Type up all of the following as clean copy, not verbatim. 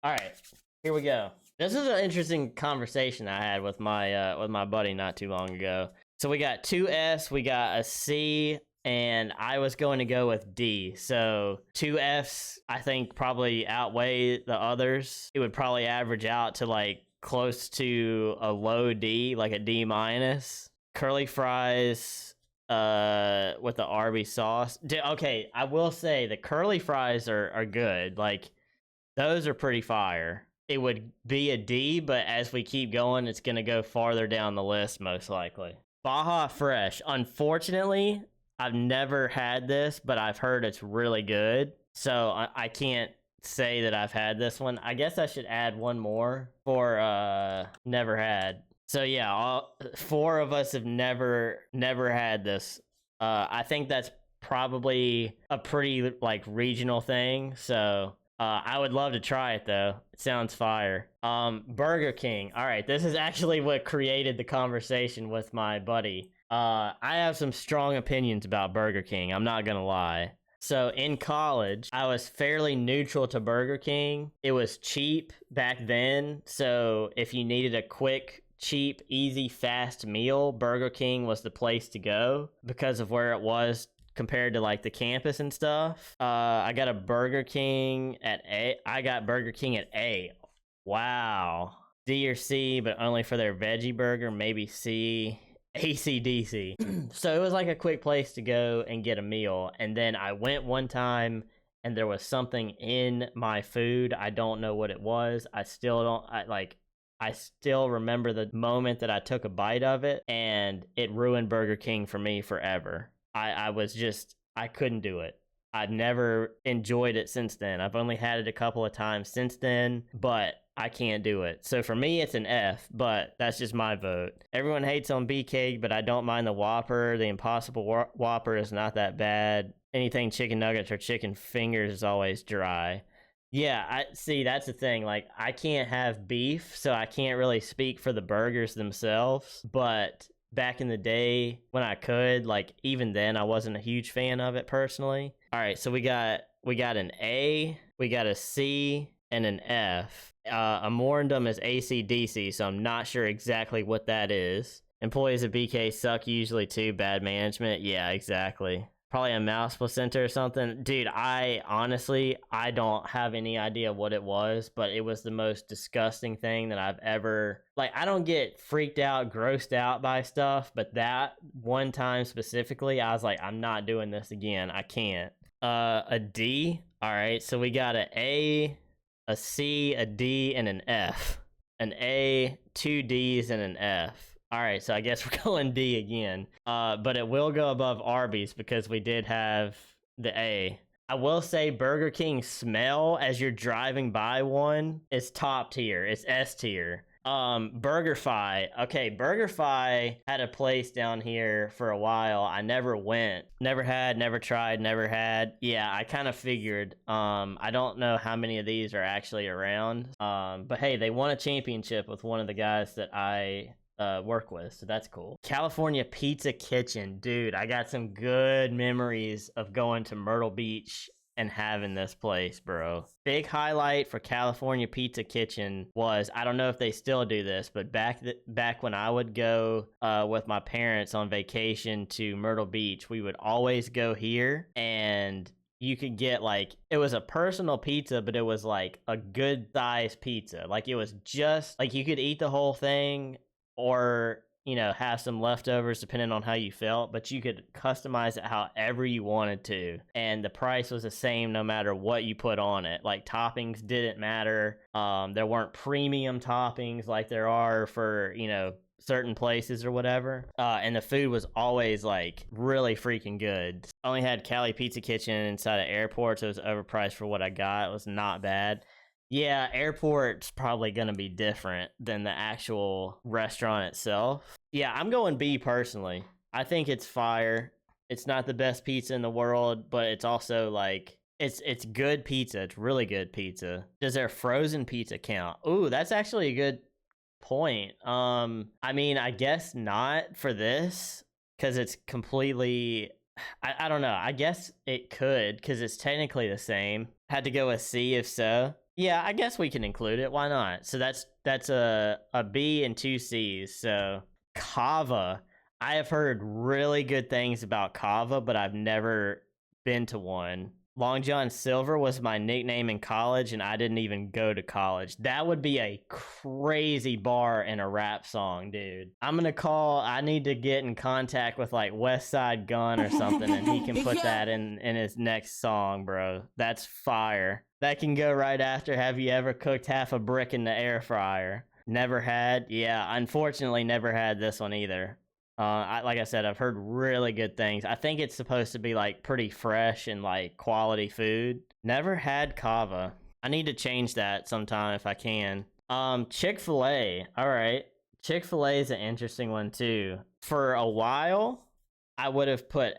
All right, here we go. This is an interesting conversation I had with my buddy not too long ago. So we got two S, we got a C, and I was going to go with D. So two Fs, I think probably outweigh the others. It would probably average out to like close to a low D, like a D minus. Curly fries, with the Arby's sauce. Okay, I will say the curly fries are good. Like those are pretty fire. It would be a D, but as we keep going, it's going to go farther down the list, most likely. Baja Fresh. Unfortunately, I've never had this, but I've heard it's really good. So I can't say that I've had this one. I guess I should add one more for never had. So yeah, four of us have never had this. I think that's probably a pretty like regional thing. So I would love to try it though. It sounds fire. Burger King. All right, this is actually what created the conversation with my buddy. I have some strong opinions about Burger King. I'm not gonna lie. So in college, I was fairly neutral to Burger King. It was cheap back then, so if you needed a quick, cheap, easy, fast meal, Burger King was the place to go because of where it was compared to like the campus and stuff. I got a Burger King at A. I got Burger King at A. Wow. D or C, but only for their veggie burger, maybe C. ACDC. So it was like a quick place to go and get a meal. And then I went one time and there was something in my food. I don't know what it was. I still remember the moment that I took a bite of it, and it ruined Burger King for me forever. I couldn't do it. I've never enjoyed it since then. I've only had it a couple of times since then, but I can't do it. So for me, it's an F, but that's just my vote. Everyone hates on BK, but I don't mind the Whopper. The Impossible Whopper is not that bad. Anything chicken nuggets or chicken fingers is always dry. Yeah, I see. That's the thing. Like, I can't have beef, so I can't really speak for the burgers themselves. But back in the day when I could, like, even then, I wasn't a huge fan of it personally. All right, so we got an A, we got a C, and an F. Amorandum is ACDC, so I'm not sure exactly what that is. Employees of BK suck usually too. Bad management. Yeah, exactly. Probably a mouse placenta or something. Dude, I don't have any idea what it was, but it was the most disgusting thing that I've ever... Like, I don't get freaked out, grossed out by stuff, but that one time specifically, I was like, I'm not doing this again. I can't. A D. All right, so we got a C, a D, and an F. An A, two Ds, and an F. All right, so I guess we're going D again. But it will go above Arby's because we did have the A. I will say Burger King smell as you're driving by one is top tier. It's S tier. BurgerFi. Okay, BurgerFi had a place down here for a while. I never went. Never had, never tried, never had. Yeah, I kind of figured. I don't know how many of these are actually around. But hey, they won a championship with one of the guys that I work with, so that's cool. California Pizza Kitchen. Dude, I got some good memories of going to Myrtle Beach and having this place, bro. Big highlight for California Pizza Kitchen was, I don't know if they still do this, but back when I would go with my parents on vacation to Myrtle Beach, we would always go here, and you could get like, it was a personal pizza, but it was like a good size pizza. Like, it was just like you could eat the whole thing, or have some leftovers depending on how you felt, but you could customize it however you wanted to, and the price was the same no matter what you put on it. Like, toppings didn't matter. There weren't premium toppings like there are for certain places or whatever, and the food was always like really freaking good. I only had Cali Pizza Kitchen inside of airports. It was overpriced for what I got. It was not bad. Yeah, airport's probably going to be different than the actual restaurant itself. Yeah, I'm going B personally. I think it's fire. It's not the best pizza in the world, but it's also like, it's good pizza. It's really good pizza. Does their frozen pizza count? Ooh, that's actually a good point. I mean, I guess not for this because it's completely... I don't know. I guess it could because it's technically the same. Had to go with C if so. Yeah, I guess we can include it. Why not? So that's a B and two C's. So kava. I have heard really good things about kava, but I've never been to one. Long John Silver was my nickname in college, and I didn't even go to college. That would be a crazy bar in a rap song, dude. I'm gonna call. I need to get in contact with like West Side Gun or something, and he can put that in his next song, bro. That's fire. That can go right after. Have you ever cooked half a brick in the air fryer? Never had. Yeah, unfortunately, never had this one either. Like I said, I've heard really good things. I think it's supposed to be like pretty fresh and like quality food. Never had kava. I need to change that sometime if I can. Chick-fil-A. All right. Chick-fil-A is an interesting one too. For a while, I would have put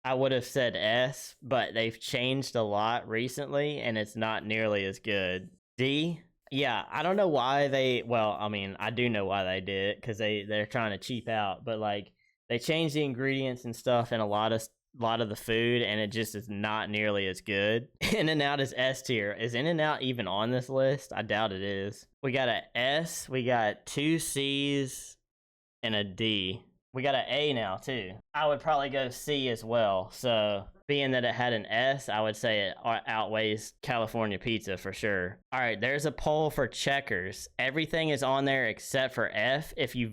I would have said S, but they've changed a lot recently and it's not nearly as good. D. Yeah, I don't know why they. Well, I mean, I do know why they did it because they're trying to cheap out. But like, they changed the ingredients and stuff in a lot of the food, and it just is not nearly as good. In and Out is S tier. Is In and Out even on this list? I doubt it is. We got a S. We got two C's and a D. We got an A now too. I would probably go C as well. So being that it had an S, I would say it outweighs California pizza for sure. All right, there's a poll for Checkers. Everything is on there except for F. If you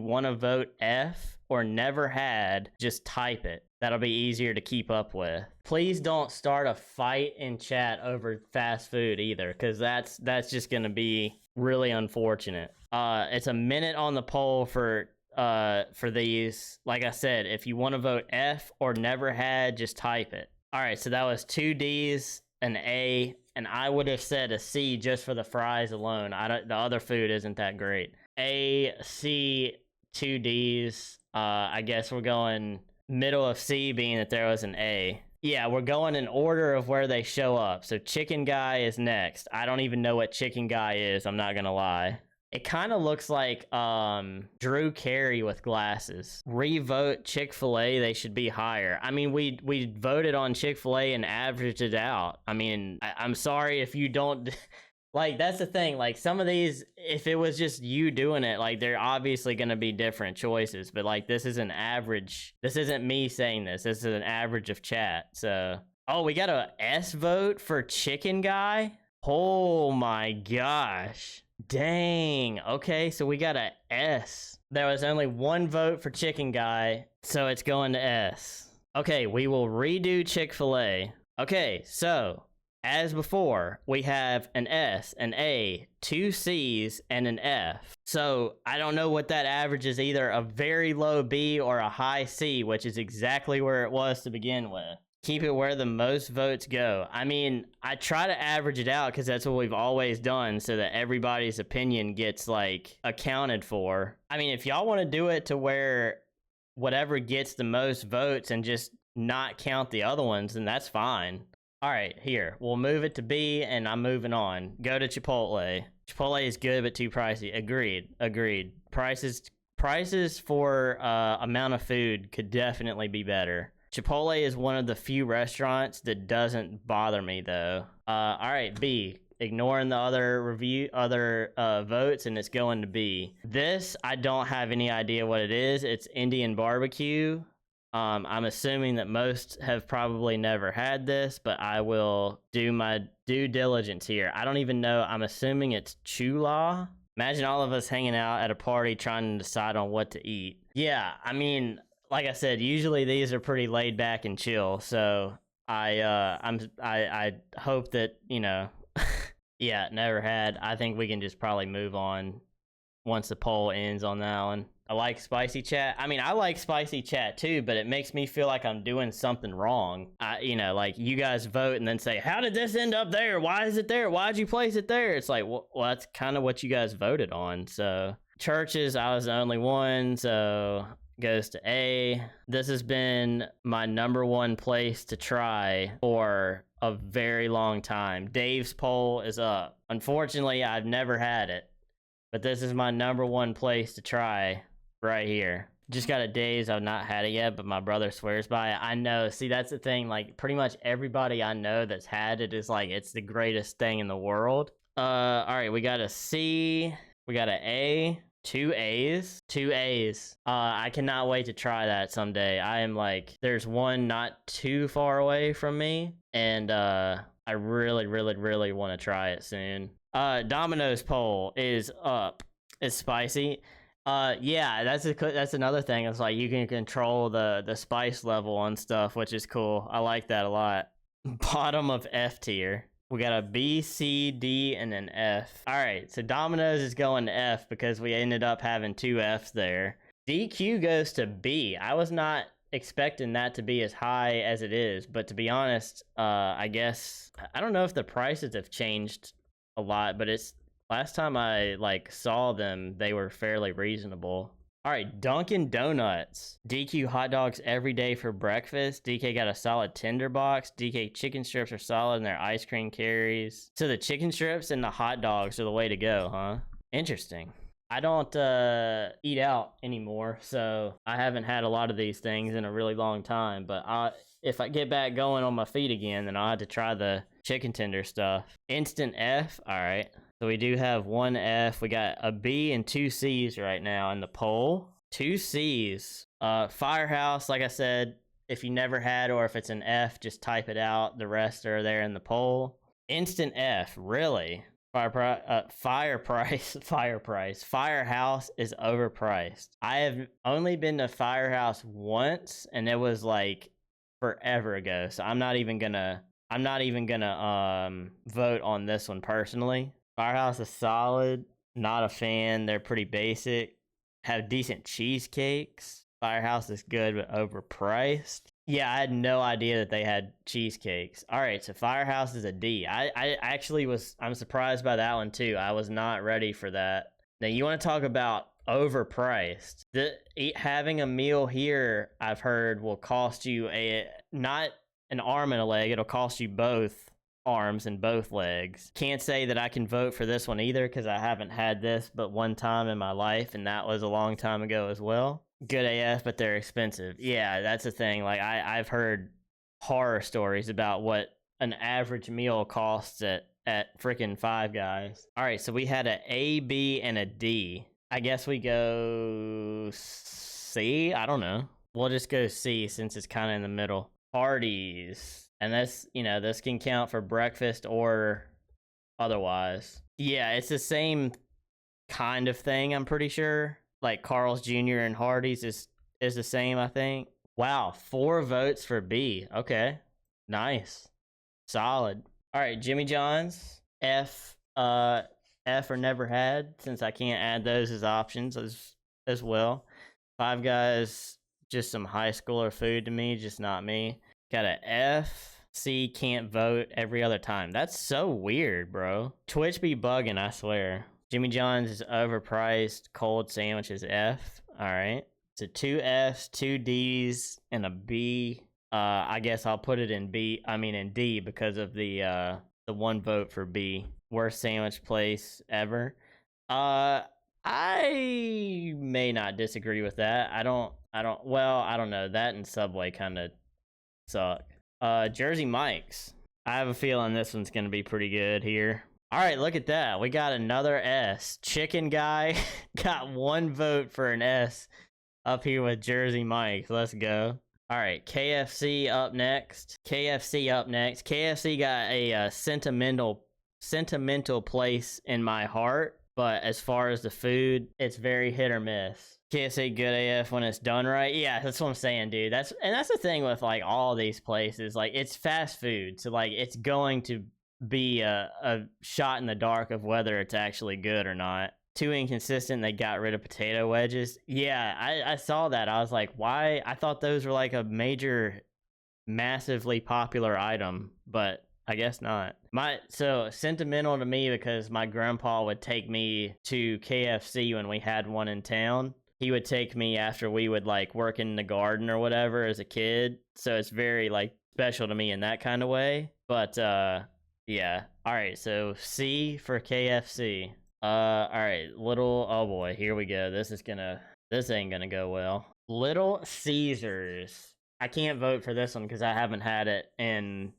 want to vote F or never had, just type it. That'll be easier to keep up with. Please don't start a fight in chat over fast food either, because that's just gonna be really unfortunate. It's a minute on the poll for these. Like I said, if you want to vote F or never had, just type it. All right, so that was two D's, an A, and I would have said a C just for the fries alone. The other food isn't that great. A, C, two D's. I guess we're going middle of C, being that there was an A. Yeah, we're going in order of where they show up. So Chicken Guy is next. I don't even know what Chicken Guy is, I'm not gonna lie. It kind of looks like Drew Carey with glasses. Revote Chick-fil-A, they should be higher. I mean, we voted on Chick-fil-A and averaged it out. I mean, I'm sorry if you don't like, that's the thing. Like, some of these, if it was just you doing it, like, they're obviously going to be different choices. But like, this is an average. This isn't me saying this. This is an average of chat. So, oh, we got a S vote for Chicken Guy. Oh my gosh. Dang. Okay, so we got a S. There was only one vote for Chicken Guy, so it's going to S. Okay, we will redo Chick-fil-A. Okay, so as before, we have an S, an A, two C's, and an F. So I don't know what that average is, either a very low B or a high C, which is exactly where it was to begin with. Keep it where the most votes go. I mean, I try to average it out because that's what we've always done, so that everybody's opinion gets like accounted for. I mean, if y'all want to do it to where whatever gets the most votes and just not count the other ones, then that's fine. All right, here, we'll move it to B, and I'm moving on. Go to Chipotle. Chipotle is good but too pricey. Agreed. Prices for amount of food could definitely be better. Chipotle is one of the few restaurants that doesn't bother me though. All right, B. Ignoring the other votes, and it's going to B. This, I don't have any idea what it is. It's Indian barbecue. I'm assuming that most have probably never had this, but I will do my due diligence here. I don't even know. I'm assuming it's chula. Imagine all of us hanging out at a party trying to decide on what to eat. Yeah, I mean, like I said, usually these are pretty laid back and chill. So I hope that, you know, yeah, never had. I think we can just probably move on once the poll ends on that one. I like spicy chat. I mean, I like spicy chat too, but it makes me feel like I'm doing something wrong. Like, you guys vote and then say, how did this end up there? Why is it there? Why'd you place it there? It's like, well, that's kind of what you guys voted on. So churches, I was the only one, so goes to A. This has been my number one place to try for a very long time. Dave's poll is up. Unfortunately, I've never had it, but this is my number one place to try right here. Just got a daze. I've not had it yet, but my brother swears by it. I know. See, that's the thing. Like, pretty much everybody I know that's had it is like, it's the greatest thing in the world. All right, we got a C. We got an A. Two A's. Two A's. I cannot wait to try that someday. I am like, there's one not too far away from me, and I really, really, really want to try it soon. Domino's poll is up. It's spicy. Yeah, that's another thing. It's like you can control the spice level on stuff, which is cool. I like that a lot. Bottom of F tier. We got a B, C, D, and an F. All right, so Domino's is going to F because we ended up having two Fs there. DQ goes to B. I was not expecting that to be as high as it is, but to be honest, I guess I don't know if the prices have changed a lot, but it's last time I like saw them, they were fairly reasonable. All right, Dunkin' Donuts. DQ hot dogs every day for breakfast. DK got a solid tender box. DK chicken strips are solid and their ice cream carries. So the chicken strips and the hot dogs are the way to go, huh? Interesting. I don't eat out anymore, so I haven't had a lot of these things in a really long time, but if I get back going on my feet again, then I'll have to try the chicken tender stuff. Instant F, all right. So we do have one F. We got a B and two C's right now in the poll. Two C's. Firehouse, like I said, if you never had or if it's an F, just type it out. The rest are there in the poll. Instant F, really? Fire price. Firehouse is overpriced. I have only been to Firehouse once, and it was like forever ago. So I'm not even gonna vote on this one personally. Firehouse is solid. Not a fan. They're pretty basic. Have decent cheesecakes. Firehouse is good but overpriced. Yeah, I had no idea that they had cheesecakes. All right, so Firehouse is a D. I actually I'm surprised by that one too. I was not ready for that. Now you want to talk about overpriced. Having a meal here, I've heard, will cost you not an arm and a leg. It'll cost you both arms and both legs. Can't say that I can vote for this one either because I haven't had this but one time in my life, and that was a long time ago as well. Good AF, but they're expensive. Yeah, that's the thing. Like I've heard horror stories about what an average meal costs at freaking Five Guys. All right, so we had a A, B, and a D. I guess we go C. I don't know. We'll just go C since it's kind of in the middle. Parties. And this can count for breakfast or otherwise. Yeah, it's the same kind of thing, I'm pretty sure. Like Carl's Jr. and Hardee's is the same, I think. Wow, 4 votes for B. Okay. Nice. Solid. All right, Jimmy John's. F or never had, since I can't add those as options as well. Five Guys, just some high schooler food to me, just not me. Got an F. C, can't vote every other time. That's so weird, bro. Twitch be bugging, I swear. Jimmy John's is overpriced. Cold sandwiches F. All right. So 2 Fs, 2 Ds, and a B. I guess I'll put it in D because of the 1 vote for B. Worst sandwich place ever. I may not disagree with that. I don't know. That and Subway kind of suck. Jersey Mike's. I have a feeling this one's gonna be pretty good here. All right, look at that. We got another S. Chicken Guy got 1 vote for an S up here with Jersey Mike's. Let's go. All right, KFC up next. KFC got a sentimental place in my heart, but as far as the food, it's very hit or miss. KFC good AF when it's done right. Yeah, that's what I'm saying, dude. That's the thing with like all these places. Like, it's fast food, so like it's going to be a shot in the dark of whether it's actually good or not. Too inconsistent. They got rid of potato wedges. Yeah, I saw that. I was like, why? I thought those were like a massively popular item, but I guess not. So sentimental to me because my grandpa would take me to KFC when we had one in town. He would take me after we would like work in the garden or whatever as a kid. So it's very like special to me in that kind of way. But yeah. All right, so C for KFC. All right, oh boy, here we go. This ain't gonna go well. Little Caesars. I can't vote for this one because I haven't had it in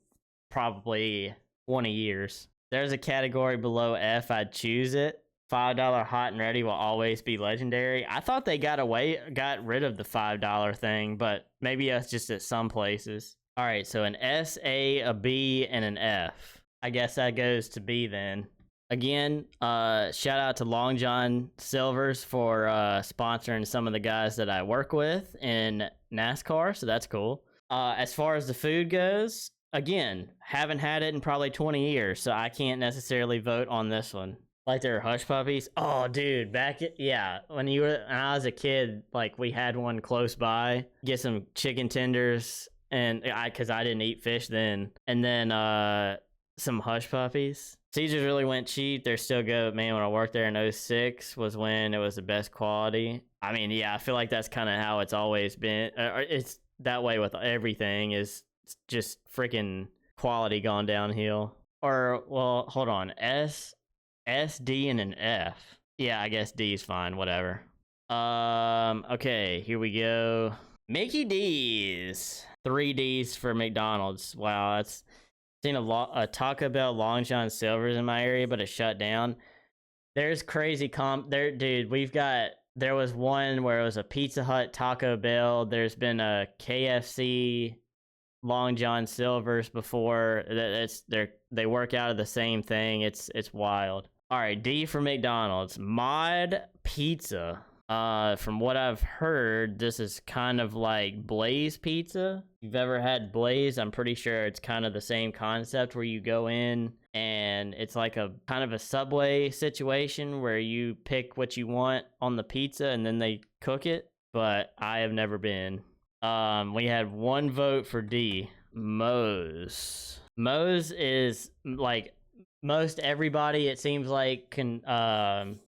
probably 20 years. There's a category below F. I'd choose it. $5 hot and ready will always be legendary. I thought they got rid of the $5 thing, but maybe that's just at some places. All right, so an S, a B, and an F. I guess that goes to B then. Again, shout out to Long John Silver's for sponsoring some of the guys that I work with in NASCAR, so that's cool. As far as the food goes, again, haven't had it in probably 20 years, so I can't necessarily vote on this one. Like their hush puppies. Oh, dude, when I was a kid, like we had one close by. Get some chicken tenders, and because I didn't eat fish then, and then some hush puppies. Caesars really went cheap. They're still good. Man, when I worked there in 06 was when it was the best quality. I mean, yeah, I feel like that's kind of how it's always been. It's that way with everything, is just freaking quality gone downhill. Or, well, hold on. S, D, and an F. Yeah, I guess D is fine. Whatever. Okay, here we go. Mickey D's. 3 D's for McDonald's. Wow, that's... Seen a Taco Bell Long John Silver's in my area, but it shut down. There's crazy there, dude. There was one where it was a Pizza Hut, Taco Bell. There's been a KFC, Long John Silver's before. They work out of the same thing. It's wild. All right, D for McDonald's. Mod Pizza. From what I've heard, this is kind of like Blaze Pizza. If you've ever had Blaze, I'm pretty sure it's kind of the same concept where you go in and it's like a kind of a Subway situation where you pick what you want on the pizza and then they cook it. But I have never been. We had 1 vote for D. Moe's. Moe's is like... Most everybody, it seems like,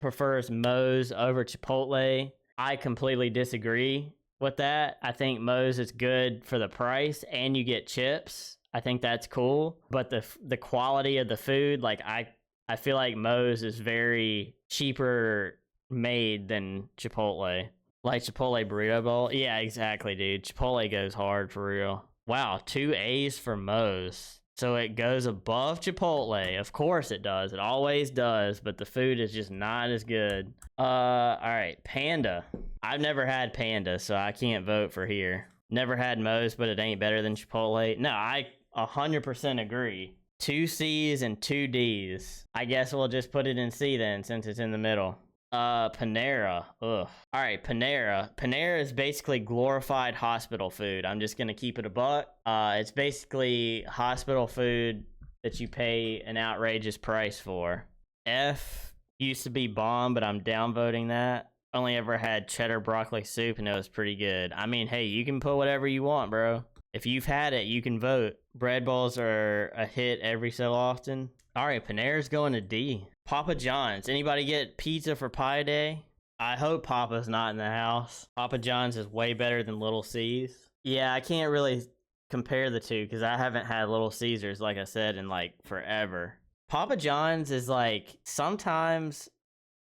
prefers Moe's over Chipotle. I completely disagree with that. I think Moe's is good for the price, and you get chips. I think that's cool. But the quality of the food, like I feel like Moe's is very cheaper made than Chipotle. Like Chipotle Burrito Bowl. Yeah, exactly, dude. Chipotle goes hard for real. Wow, 2 A's for Moe's. So it goes above Chipotle. Of course it does. It always does, but the food is just not as good. All right, Panda. I've never had Panda, so I can't vote for here. Never had Moe's, but it ain't better than Chipotle. No, I 100% agree. 2 C's and 2 D's. I guess we'll just put it in C then, since it's in the middle. Panera. Ugh. All right, Panera. Panera is basically glorified hospital food. I'm just gonna keep it a buck. It's basically hospital food that you pay an outrageous price for. F used to be bomb, but I'm downvoting that. Only ever had cheddar broccoli soup, and it was pretty good. I mean, hey, you can put whatever you want, bro. If you've had it, you can vote. Bread bowls are a hit every so often. All right, Panera's going to D. Papa John's. Anybody get pizza for Pi Day? I hope Papa's not in the house. Papa John's is way better than Little C's. Yeah, I can't really compare the two because I haven't had Little Caesars, like I said, in like forever. Papa John's is like, sometimes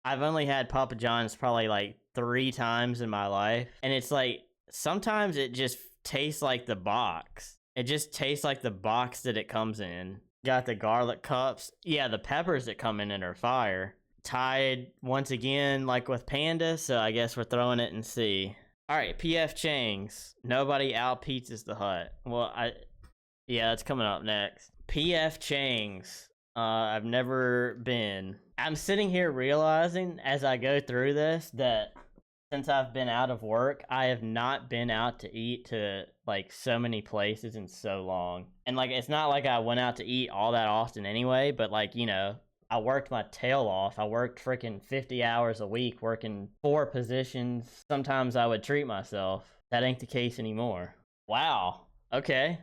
I've only had Papa John's probably like 3 times in my life. And it's like, sometimes it just tastes like the box. It just tastes like the box that it comes in. Got the garlic cups. Yeah, the peppers that come in it are fire. Tied once again, like with Panda, so I guess we're throwing it in C. All right, PF Chang's. Nobody out pizzas the Hut. Well, yeah, that's coming up next. PF Chang's. I've never been. I'm sitting here realizing as I go through this that since I've been out of work, I have not been out to eat to like so many places in so long. And like, it's not like I went out to eat all that often anyway, but like, you know, I worked my tail off. I worked freaking 50 hours a week, working 4 positions. Sometimes I would treat myself. That ain't the case anymore. Wow. Okay.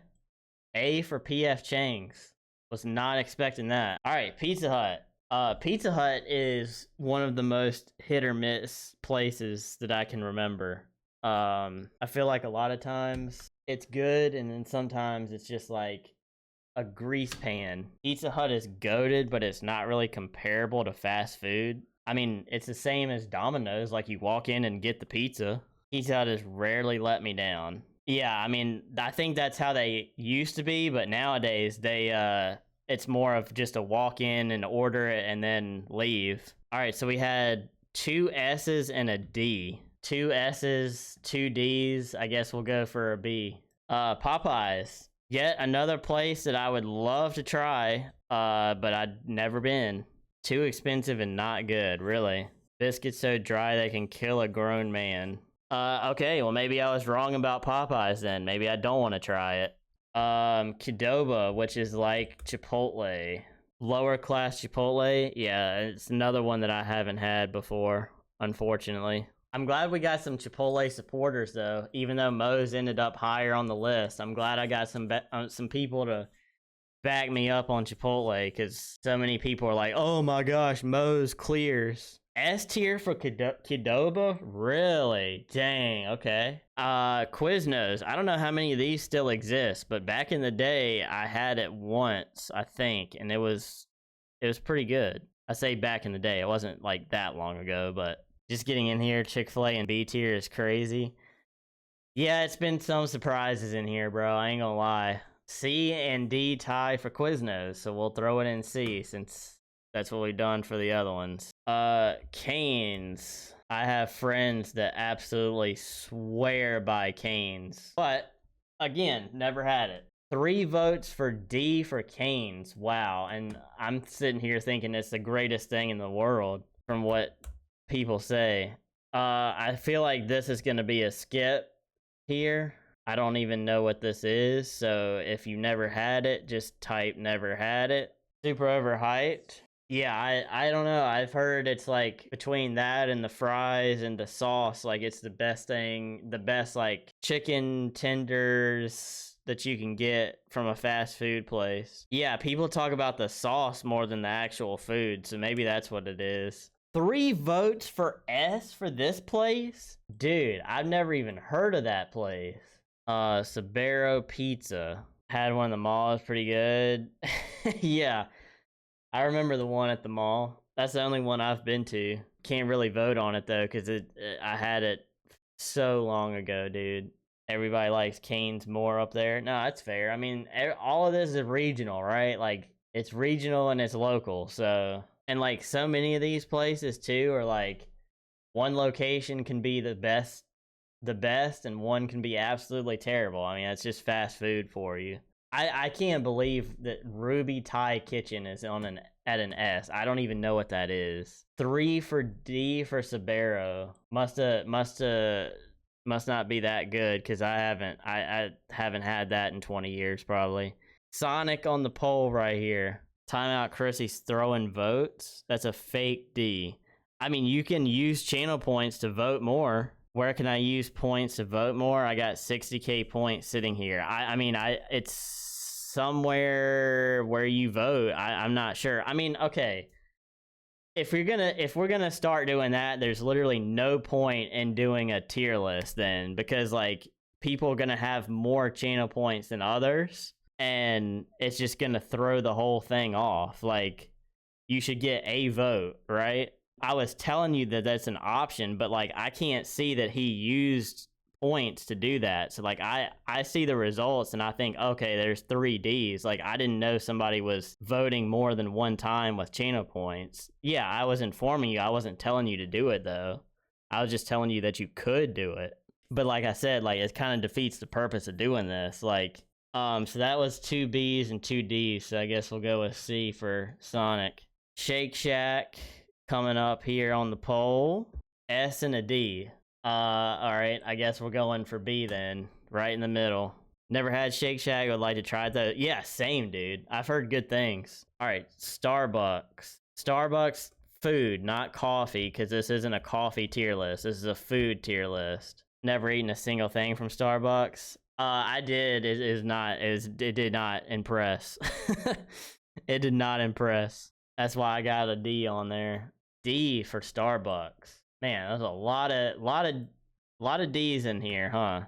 A for PF Chang's. Was not expecting that. All right, Pizza Hut. Pizza Hut is one of the most hit or miss places that I can remember. I feel like a lot of times it's good, and then sometimes it's just like a grease pan. Pizza Hut is goated, but it's not really comparable to fast food. I mean, it's the same as Domino's. Like, you walk in and get the pizza. Pizza Hut has rarely let me down. Yeah, I mean, I think that's how they used to be, but nowadays it's more of just a walk in and order it and then leave. All right, so we had two S's and a D. Two S's, two D's. I guess we'll go for a B. Popeyes. Yet another place that I would love to try, but I'd never been. Too expensive and not good, really. Biscuits so dry they can kill a grown man. Okay, well maybe I was wrong about Popeyes then. Maybe I don't want to try it. Qdoba, which is like Chipotle. Lower class Chipotle. Yeah, it's another one that I haven't had before, unfortunately. I'm glad we got some Chipotle supporters though, even though Moe's ended up higher on the list. I'm glad I got some people to back me up on Chipotle because so many people are like, "Oh my gosh, Moe's clears." S tier for Qdoba? Really? Dang, okay. Quiznos. I don't know how many of these still exist, but back in the day, I had it once, I think, and it was pretty good. I say back in the day, it wasn't like that long ago, but just getting in here, Chick-fil-A and B tier is crazy. Yeah, it's been some surprises in here, bro. I ain't gonna lie. C and D tie for Quiznos, so we'll throw it in C since that's what we've done for the other ones. Canes. I have friends that absolutely swear by Canes, but again, never had it. 3 votes for D for Canes. Wow, and I'm sitting here thinking it's the greatest thing in the world from what people say. I feel like this is gonna be a skip here. I don't even know what this is, so if you never had it, just type never had it. Super overhyped. Yeah, I don't know. I've heard it's like between that and the fries and the sauce, like it's the best thing, the best like chicken tenders that you can get from a fast food place. Yeah, people talk about the sauce more than the actual food, so maybe that's what it is. 3 votes for S for this place? Dude, I've never even heard of that place. Sabero Pizza. Had one in the mall, it was pretty good. Yeah, I remember the one at the mall. That's the only one I've been to. Can't really vote on it though, because I had it so long ago, dude. Everybody likes Cane's more up there. No, that's fair. I mean, all of this is regional, right? Like, it's regional and it's local. So, and like so many of these places too are like one location can be the best, and one can be absolutely terrible. I mean, that's just fast food for you. I can't believe that Ruby Thai Kitchen is on at an S. I don't even know what that is. 3 for D for Sabero. Must not be that good because I haven't had that in 20 years probably. Sonic on the poll right here. Timeout Chrissy's throwing votes. That's a fake D. I mean, you can use channel points to vote more. Where can I use points to vote more? I got 60k points sitting here. I mean, it's somewhere where you vote. I'm not sure. I mean, okay. If we're gonna start doing that, there's literally no point in doing a tier list then, because like people are gonna have more channel points than others, and it's just gonna throw the whole thing off. Like, you should get a vote, right? I was telling you that that's an option, but like I can't see that he used points to do that. So like I see the results and I think, okay, there's 3 Ds. Like, I didn't know somebody was voting more than one time with channel points. Yeah, I was informing you. I wasn't telling you to do it though. I was just telling you that you could do it. But like I said, like it kind of defeats the purpose of doing this. Like, so that was 2 Bs and 2 Ds. So I guess we'll go with C for Sonic. Shake Shack coming up here on the poll. S and a D. All right, I guess we're going for B then, right in the middle. Never had Shake Shack, would like to try it though. Yeah, same, dude. I've heard good things. All right, Starbucks. Starbucks food, not coffee, because this isn't a coffee tier list. This is a food tier list. Never eaten a single thing from Starbucks. I did. It did not impress. It did not impress. That's why I got a D on there. D for Starbucks. Man, there's a lot of D's in here, huh?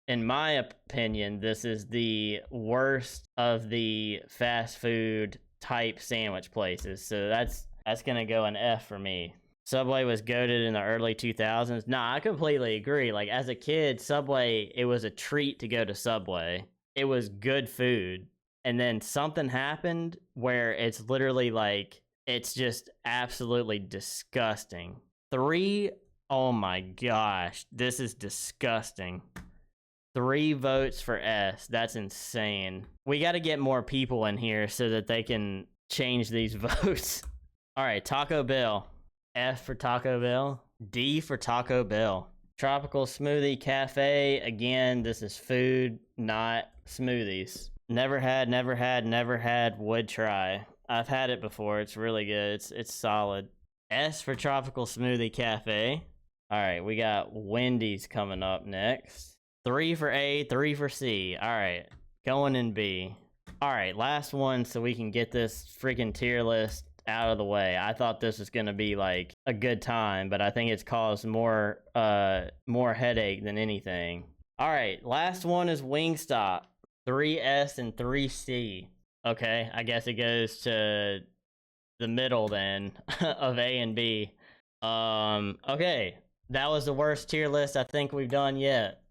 In my opinion, this is the worst of the fast food type sandwich places. So that's gonna go an F for me. Subway was goated in the early 2000s. Nah, I completely agree. Like, as a kid, Subway, it was a treat to go to Subway. It was good food. And then something happened where it's literally like, it's just absolutely disgusting. Three, oh my gosh, this is disgusting. 3 votes for S. That's insane. We got to get more people in here so that they can change these votes. All right, Taco Bell. F for Taco Bell. D for Taco Bell. Tropical Smoothie Cafe. Again, this is food, not smoothies. Never had, would try. I've had it before. It's really good. It's solid. S for Tropical Smoothie Cafe. All right, we got Wendy's coming up next. 3 for A, 3 for C. All right, going in B. All right, last one so we can get this freaking tier list out of the way. I thought this was gonna be like a good time, but I think it's caused more headache than anything. All right, last one is Wingstop. 3S and 3C. Okay, I guess it goes to the middle then of A and B. Okay, that was the worst tier list I think we've done yet.